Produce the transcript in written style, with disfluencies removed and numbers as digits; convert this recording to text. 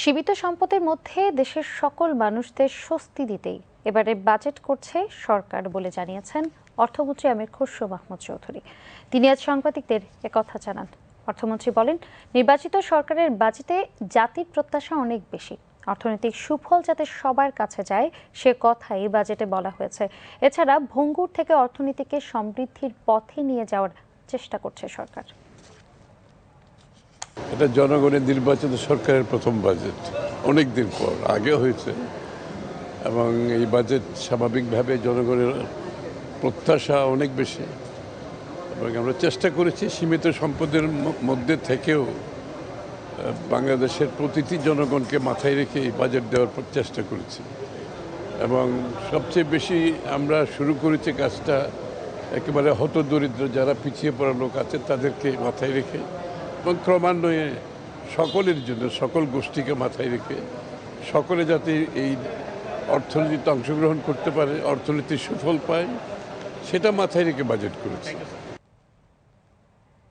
সীমিত সম্পদের মধ্যে দেশের সকল মানুষদের স্বস্তি দিতেই এবারে বাজেট করছে সরকার বলে জানিয়েছেন অর্থমন্ত্রী আমির খসরু মাহমুদ চৌধুরী। তিনি আজ সাংবাদিকদের একথা জানান। অর্থমন্ত্রী বলেন, নির্বাচিত সরকারের বাজেটে জাতির প্রত্যাশা অনেক বেশি। অর্থনৈতিক সুফল যাতে সবার কাছে যায় সে কথাই বাজেটে বলা হয়েছে। এছাড়া ভঙ্গুর থেকে অর্থনীতিকে সমৃদ্ধির পথে নিয়ে যাওয়ার চেষ্টা করছে সরকার। এটা জনগণের নির্বাচিত সরকারের প্রথম বাজেট, অনেক দিন পর। আগে হয়েছে এবং এই বাজেট স্বাভাবিকভাবে জনগণের প্রত্যাশা অনেক বেশি এবং আমরা চেষ্টা করেছি সীমিত সম্পদের মধ্যে থেকেও বাংলাদেশের প্রতিটি জনগণকে মাথায় রেখে এই বাজেট দেওয়ার চেষ্টা করেছি এবং সবচেয়ে বেশি আমরা শুরু করেছি কাজটা একেবারে হতদরিদ্র যারা পিছিয়ে পড়া লোক আছে তাদেরকে মাথায় রেখে এবং ক্রমান্বয়ে সকলের জন্য সকল গোষ্ঠীকে মাথায় রেখে সকলে যাতে এই অর্থনীতিতে অংশগ্রহণ করতে পারে, অর্থনীতির সুফল পায়, সেটা মাথায় রেখে বাজেট করেছে।